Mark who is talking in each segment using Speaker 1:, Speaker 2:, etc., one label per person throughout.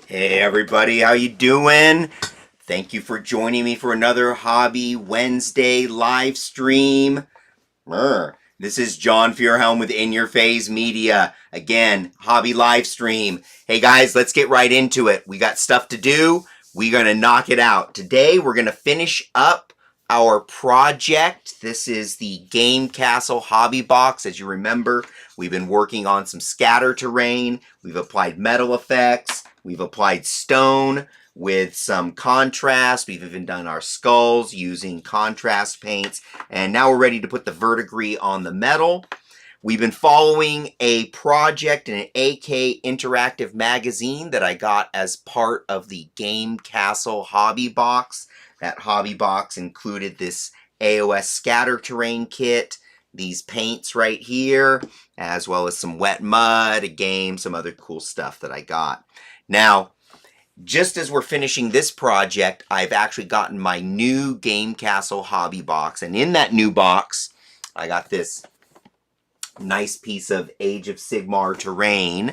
Speaker 1: Hey everybody, how you doing? Thank you for joining me for another Hobby Wednesday live stream. This is John Fearhelm with In Your Phase Media. Again, hobby live stream. Hey guys, let's get right into it. We got stuff to do. We're going to knock it out. Today we're going to finish up our project. This is the Game Kastle Hobby Box. As you remember, we've been working on some scatter terrain. We've applied metal effects. We've applied stone with some contrast. We've even done our skulls using contrast paints. And now we're ready to put the verdigris on the metal. We've been following a project in an AK interactive magazine that I got as part of the Game Kastle Hobby Box. That hobby box included this AoS Scatter Terrain kit, these paints right here, as well as some wet mud, a game, some other cool stuff that I got. Now, just as we're finishing this project, I've actually gotten my new Game Kastle Hobby Box, and in that new box, I got this nice piece of Age of Sigmar terrain,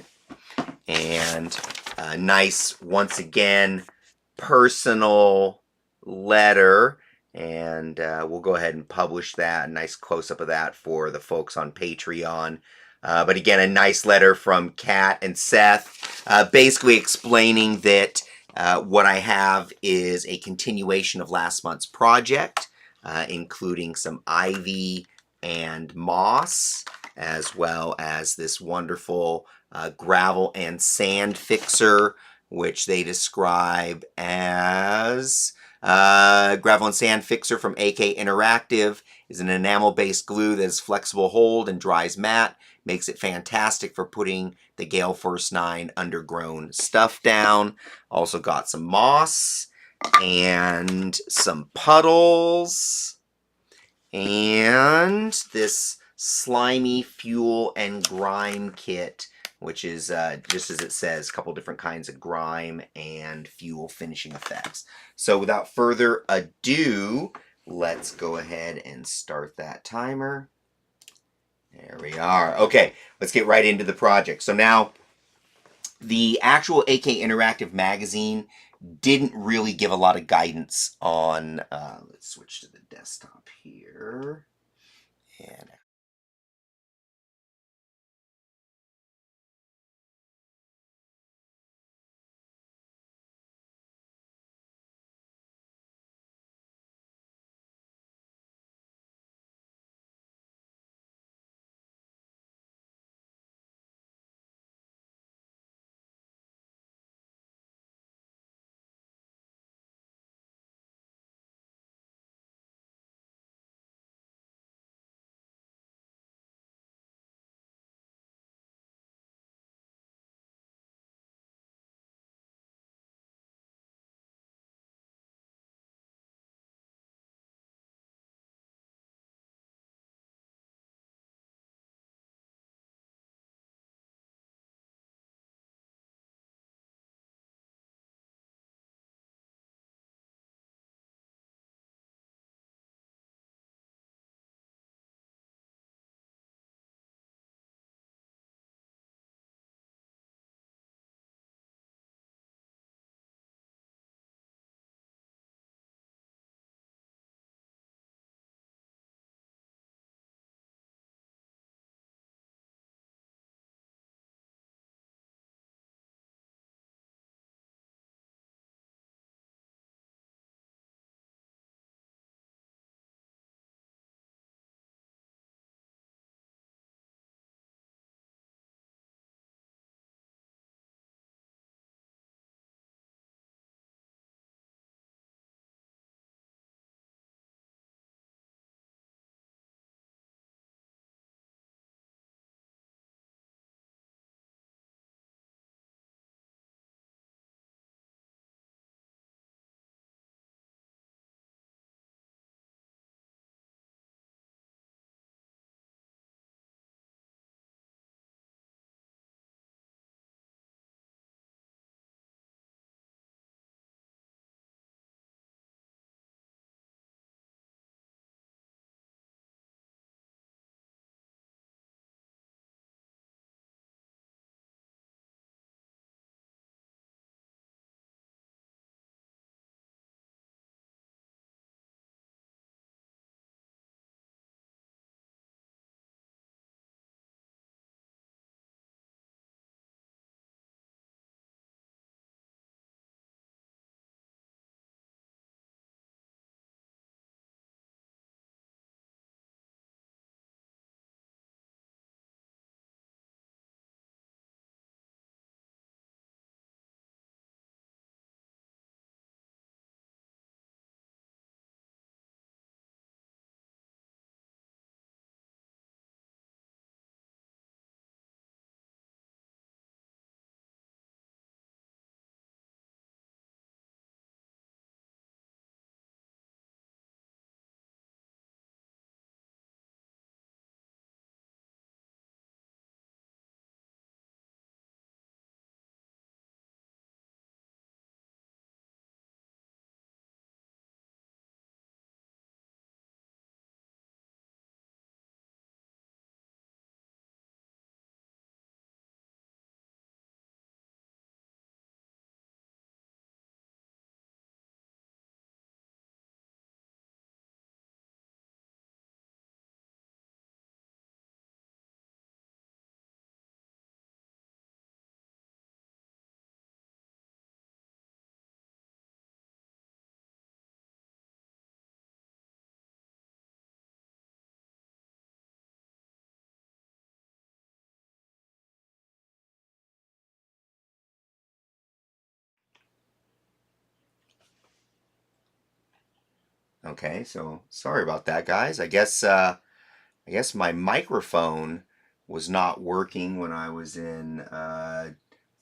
Speaker 1: and a nice, once again, personal letter, and we'll go ahead and publish that, a nice close-up of that for the folks on Patreon. But again, a nice letter from Kat and Seth, basically explaining that what I have is a continuation of last month's project, including some ivy and moss, as well as this wonderful gravel and sand fixer, which they describe as gravel and sand fixer from AK Interactive. Is an enamel-based glue that is flexible hold and dries matte. Makes it fantastic for putting the Gale Force 9 undergrown stuff down. Also got some moss and some puddles and this slimy fuel and grime kit, which is just as it says, a couple different kinds of grime and fuel finishing effects. So without further ado, let's go ahead and start that timer. There we are. Okay, let's get right into the project. So now, the actual AK Interactive magazine didn't really give a lot of guidance on, let's switch to the desktop here. And Okay, so sorry about that, guys. I guess my microphone was not working when I was in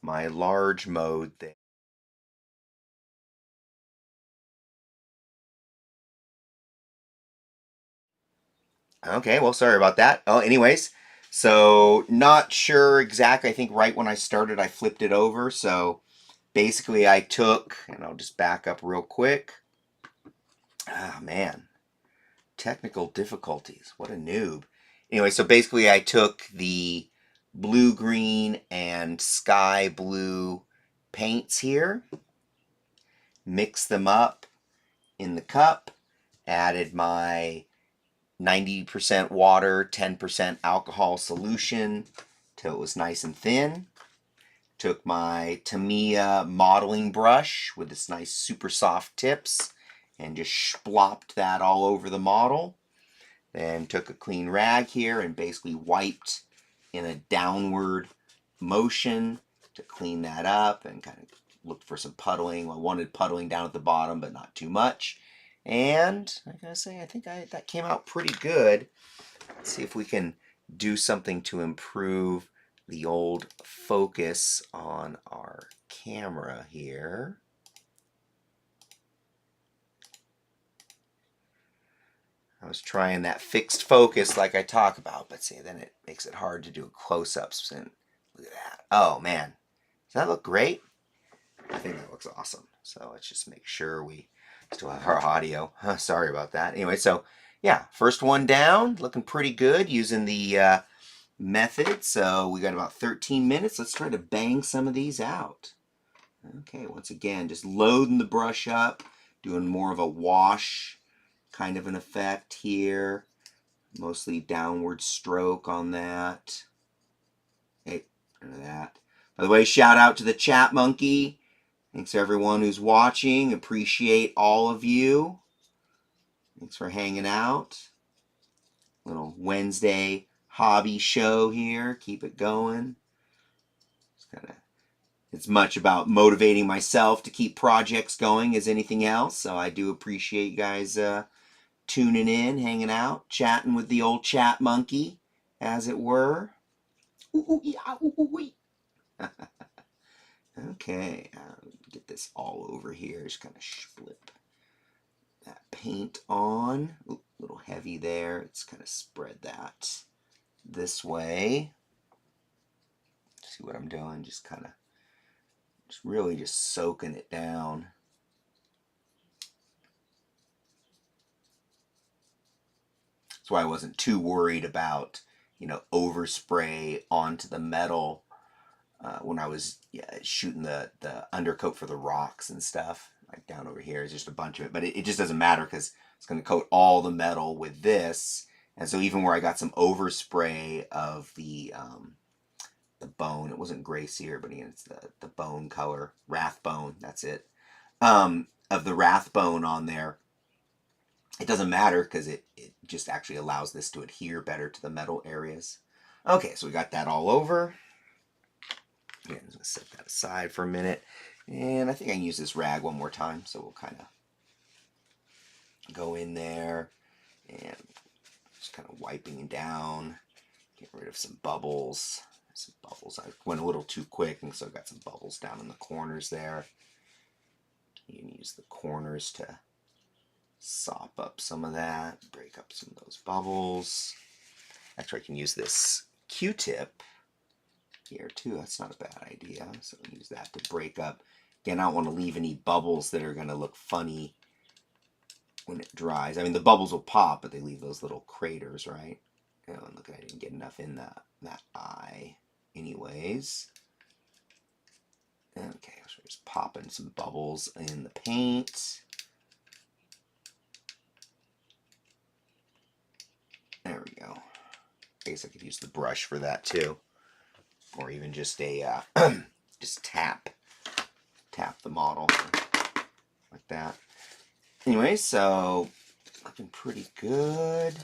Speaker 1: my large mode there. Okay, well, sorry about that. Oh, anyways, so not sure exactly. I think right when I started, I flipped it over. So basically, I took, and I'll just back up real quick. Ah, man, technical difficulties. What a noob. Anyway, so basically, I took the blue, green, and sky blue paints here, mixed them up in the cup, added my 90% water, 10% alcohol solution till it was nice and thin. Took my Tamiya modeling brush with its nice super soft tips and just splopped that all over the model. Then took a clean rag here and basically wiped in a downward motion to clean that up and kind of looked for some puddling. I wanted puddling down at the bottom, but not too much. And I gotta say, I think that came out pretty good. Let's see if we can do something to improve the old focus on our camera here. I was trying that fixed focus like I talk about, but see, then it makes it hard to do close-ups. And look at that. Oh, man. Does that look great? I think that looks awesome. So let's just make sure we still have our audio. Sorry about that. Anyway, so yeah, first one down, looking pretty good using the method. So we got about 13 minutes. Let's try to bang some of these out. Okay, once again, just loading the brush up, doing more of a wash kind of an effect here. Mostly downward stroke on that. Hey, none of that. By the way, shout out to the chat monkey. Thanks everyone who's watching. Appreciate all of you. Thanks for hanging out. Little Wednesday hobby show here. Keep it going. It's much about motivating myself to keep projects going as anything else. So I do appreciate you guys tuning in, hanging out, chatting with the old chat monkey, as it were. Okay, get this all over here. Just kind of flip that paint on. Ooh, a little heavy there. Let's kind of spread that this way. See what I'm doing? Just kind of, just really just soaking it down. That's why I wasn't too worried about, overspray onto the metal when I was shooting the undercoat for the rocks and stuff. Like down over here is just a bunch of it. But it just doesn't matter because it's going to coat all the metal with this. And so even where I got some overspray of the bone, it wasn't gray sear, but again, it's the bone color, Rathbone, that's it, of the Rathbone on there. It doesn't matter because it just actually allows this to adhere better to the metal areas. Okay, so we got that all over. Again, I'm going to set that aside for a minute. And I think I can use this rag one more time. So we'll kind of go in there and just kind of wiping it down. Get rid of some bubbles. Some bubbles. I went a little too quick, and so I got some bubbles down in the corners there. You can use the corners to sop up some of that, break up some of those bubbles. Actually, I can use this Q-tip here too. That's not a bad idea. So use that to break up. Again, I don't want to leave any bubbles that are going to look funny when it dries. I mean, the bubbles will pop, but they leave those little craters, right? Oh, and look, I didn't get enough in that eye anyways. Okay, so just popping some bubbles in the paint. There we go. I guess I could use the brush for that too, or even just a just tap the model like that. Anyway, so looking pretty good.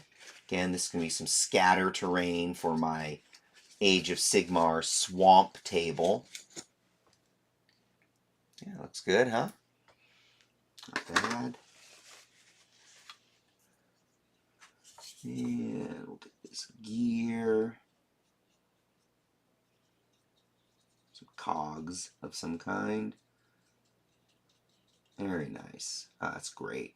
Speaker 1: Again, this is gonna be some scatter terrain for my Age of Sigmar swamp table. Yeah, looks good, huh? Not bad. And we'll get this gear. Some cogs of some kind. Very nice. That's great.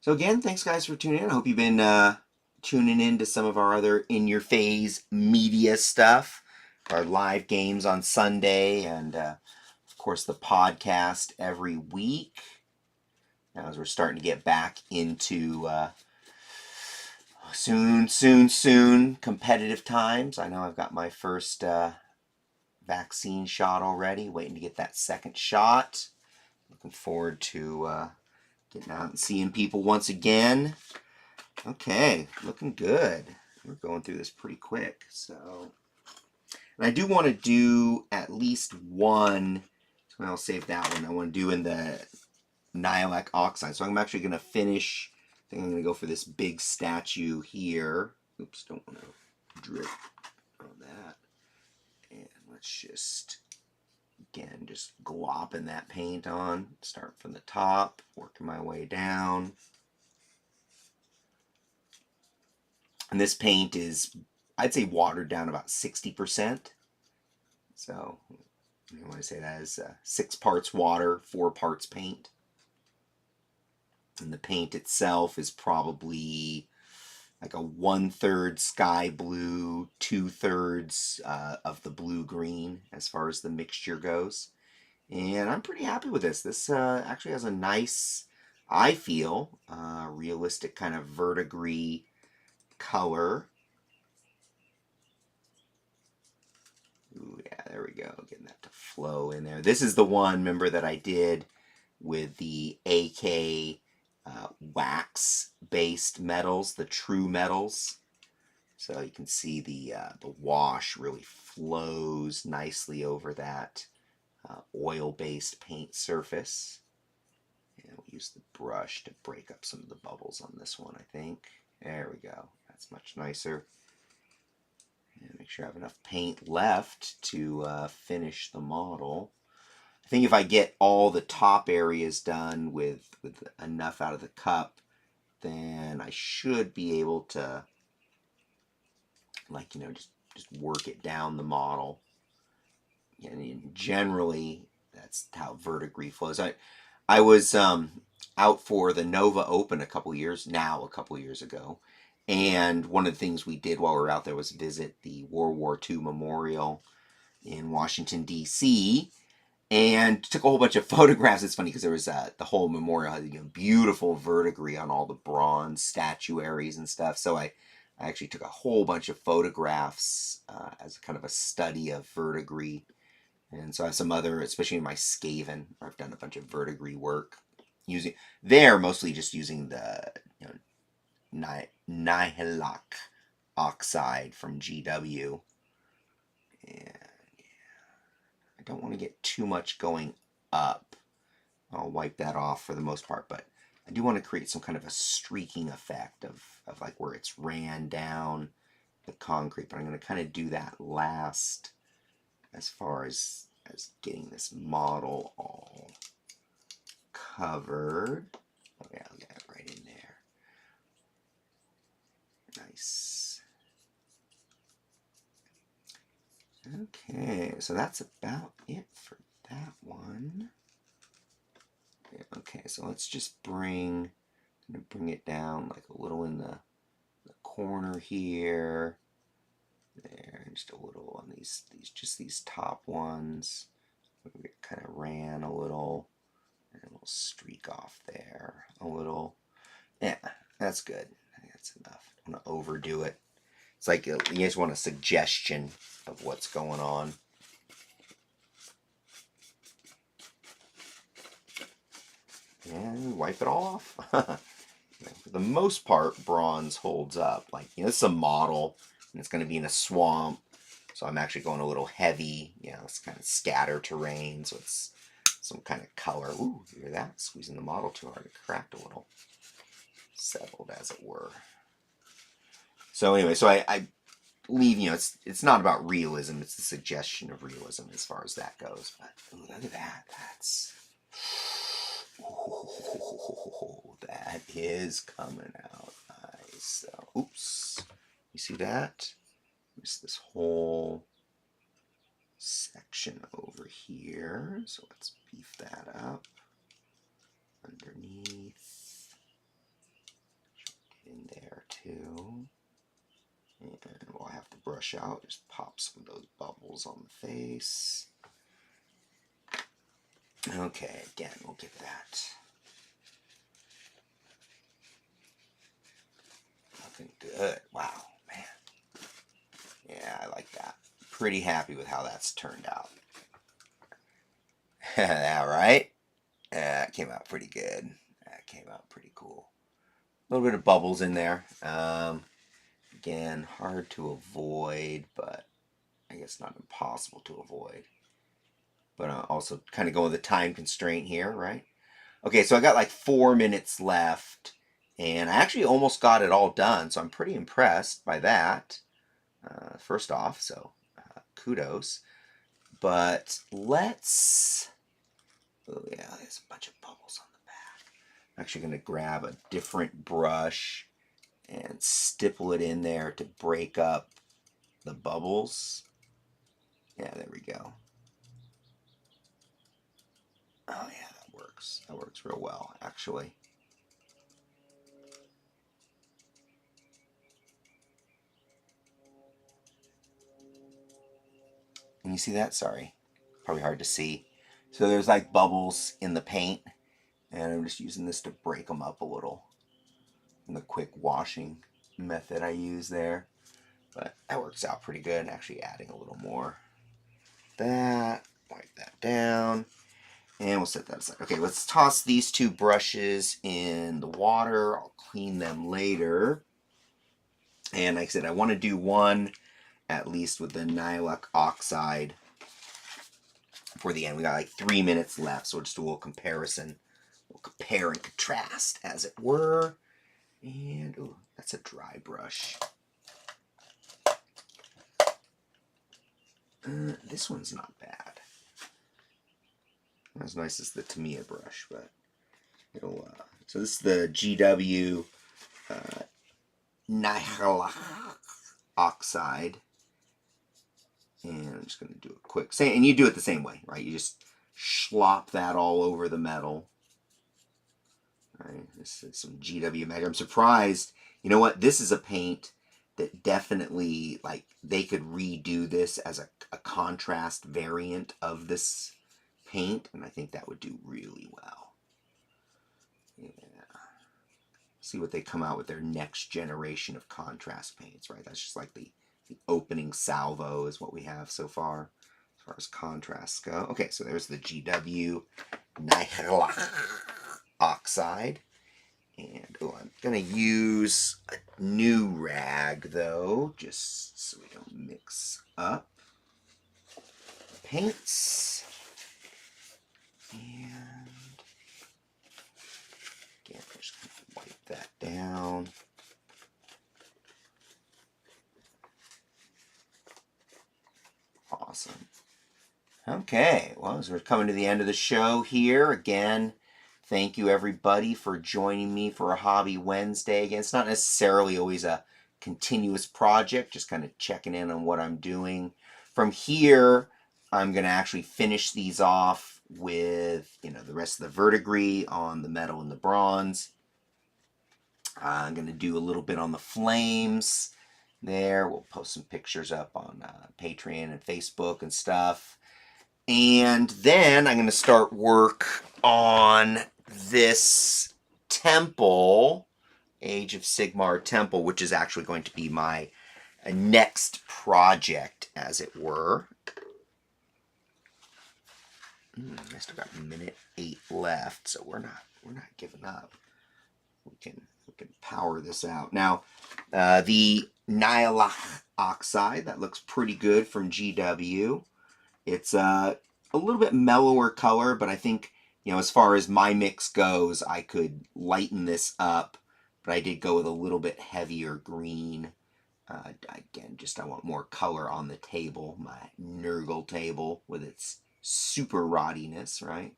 Speaker 1: So again, thanks guys for tuning in. I hope you've been tuning in to some of our other in-your-face media stuff. Our live games on Sunday, and of course the podcast every week. Now as we're starting to get back into soon competitive times. I know I've got my first vaccine shot already, waiting to get that second shot. Looking forward to getting out and seeing people once again. Okay, looking good. We're going through this pretty quick. So, and I do want to do at least one. So I'll save that one. I want to do in the Nihilak Oxide. So I'm actually going to finish. I think I'm going to go for this big statue here. Oops, don't want to drip on that. And let's just, again, just glopping that paint on. Start from the top, working my way down. And this paint is, I'd say, watered down about 60%. So, I want to say that is 6 parts water, 4 parts paint. And the paint itself is probably like a 1/3 sky blue, 2/3 of the blue-green as far as the mixture goes. And I'm pretty happy with this. This actually has a nice, I feel, realistic kind of verdigris color. Ooh, yeah, there we go. Getting that to flow in there. This is the one, remember, that I did with the AK wax-based metals, the true metals. So you can see the wash really flows nicely over that oil-based paint surface. And we'll use the brush to break up some of the bubbles on this one, I think. There we go. That's much nicer. And make sure I have enough paint left to finish the model. I think if I get all the top areas done with enough out of the cup, then I should be able to, like, just work it down the model. And generally, that's how verdigris flows. I was out for the Nova Open a couple years ago, and one of the things we did while we were out there was visit the World War II Memorial in Washington, D.C., and took a whole bunch of photographs. It's funny because there was the whole memorial had beautiful verdigris on all the bronze statuaries and stuff. So I actually took a whole bunch of photographs as kind of a study of verdigris. And so I have some other, especially in my Skaven, where I've done a bunch of verdigris work. Mostly just using the Nihilak Oxide from GW. And I don't want to get too much going up. I'll wipe that off for the most part, but I do want to create some kind of a streaking effect of like where it's ran down the concrete, but I'm going to kind of do that last as far as getting this model all covered. Oh yeah, I'll get it right in there. Nice. Okay, so that's about it for that one. Yeah, okay, so let's just bring it down like a little in the corner here. There, and just a little on these top ones. We kind of ran a little, and a little streak off there. A little. Yeah, that's good. I think that's enough. I don't want to overdo it. It's like you guys want a suggestion of what's going on. And wipe it all off. For the most part, bronze holds up. Like, this is a model, and it's going to be in a swamp. So I'm actually going a little heavy. It's kind of scatter terrain, so it's some kind of color. Ooh, you hear that? Squeezing the model too hard. It cracked a little. Settled, as it were. So anyway, so I leave, it's not about realism. It's the suggestion of realism as far as that goes. But ooh, look at that. That is coming out nice. is, oops, you see that? There's this whole section over here, so let's beef that up. Underneath, in there too, and we'll have to brush out, just pop some of those bubbles on the face. Okay, again, we'll get that looking good. Wow, man. Yeah, I like that. Pretty happy with how that's turned out. All right. That came out pretty good. That came out pretty cool. A little bit of bubbles in there. Again, hard to avoid, but I guess not impossible to avoid. But also kind of go with the time constraint here, right? Okay, so I got like 4 minutes left, and I actually almost got it all done, so I'm pretty impressed by that. First off, so kudos. But let's... Oh yeah, there's a bunch of bubbles on the back. I'm actually going to grab a different brush and stipple it in there to break up the bubbles. Yeah, there we go. Oh yeah, that works. That works real well, actually. Can you see that? Sorry. Probably hard to see. So there's like bubbles in the paint, and I'm just using this to break them up a little. And the quick washing method I use there. But that works out pretty good. Actually adding a little more. That, wipe that down. And we'll set that aside. Okay, let's toss these two brushes in the water. I'll clean them later. And like I said, I want to do one at least with the nylon oxide for the end. We got like 3 minutes left, so we'll just do a little comparison. We'll compare and contrast, as it were. And, oh, that's a dry brush. This one's not bad. Not as nice as the Tamiya brush, but it'll, so this is the GW nylon oxide. And I'm just going to do a quick, and you do it the same way, right? You just slop that all over the metal. All right, this is some GW Mega. I'm surprised. You know what? This is a paint that definitely, like, they could redo this as a contrast variant of this paint, and I think that would do really well. Yeah. See what they come out with their next generation of contrast paints, right? That's just like the opening salvo is what we have so far as far as contrasts go. Okay, so there's the GW nylon oxide. And oh, I'm going to use a new rag though, just so we don't mix up paints. And again, I'm just going to wipe that down. Awesome. Okay, well, as we're coming to the end of the show here, again, thank you everybody for joining me for a Hobby Wednesday. Again, it's not necessarily always a continuous project, just kind of checking in on what I'm doing. From here, I'm going to actually finish these off with, the rest of the verdigris on the metal and the bronze. I'm going to do a little bit on the flames there. We'll post some pictures up on Patreon and Facebook and stuff. And then I'm going to start work on this temple, Age of Sigmar temple, which is actually going to be my next project, as it were. I still got 1:08 left, so we're not giving up. We can power this out. Now, the nylon oxide, that looks pretty good from GW. It's a little bit mellower color, but I think, as far as my mix goes, I could lighten this up, but I did go with a little bit heavier green. Again, I want more color on the table, my Nurgle table with its super rottiness, right?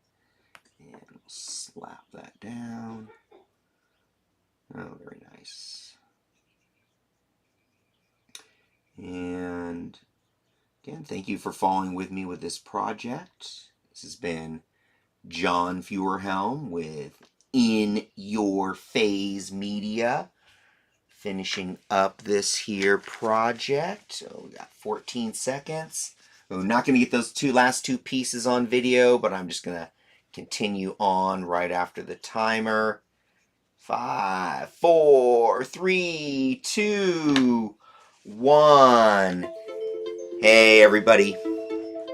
Speaker 1: And we'll slap that down. Oh, very nice. And again, thank you for following with me with this project. This has been John Feuerhelm with In Your Phase Media, finishing up this here project. So we got 14 seconds. We're not going to get those last two pieces on video, but I'm just going to continue on right after the timer. 5, 4, 3, 2, 1. Hey everybody.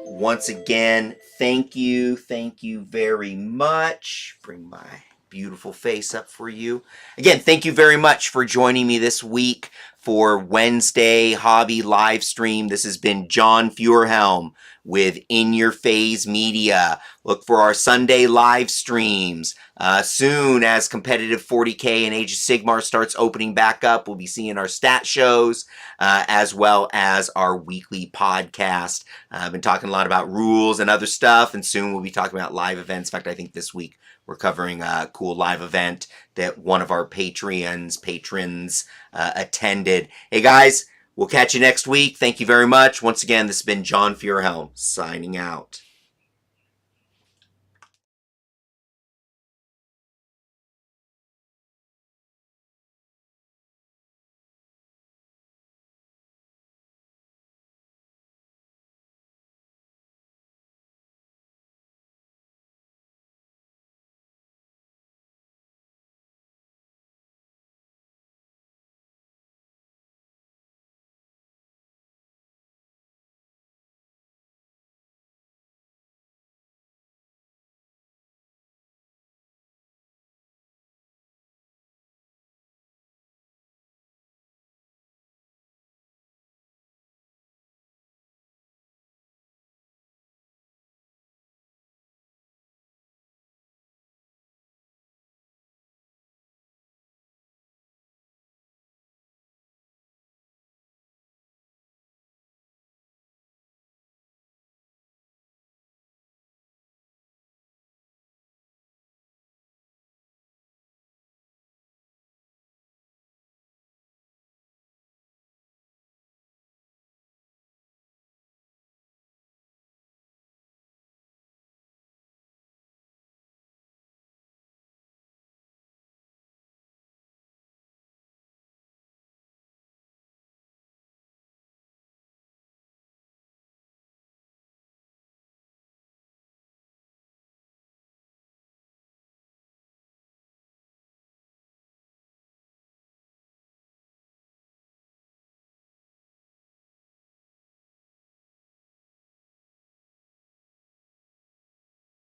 Speaker 1: Once again, thank you very much. Bring my beautiful face up for you. Again, thank you very much for joining me this week for Wednesday Hobby live stream. This has been John Feuerhelm with In Your Phase Media. Look for our Sunday live streams. Soon as competitive 40K and Age of Sigmar starts opening back up, we'll be seeing our stat shows as well as our weekly podcast. I've been talking a lot about rules and other stuff, and soon we'll be talking about live events. In fact, I think this week we're covering a cool live event that one of our patrons attended. Hey guys, we'll catch you next week. Thank you very much. Once again, this has been John Feuerhelm signing out.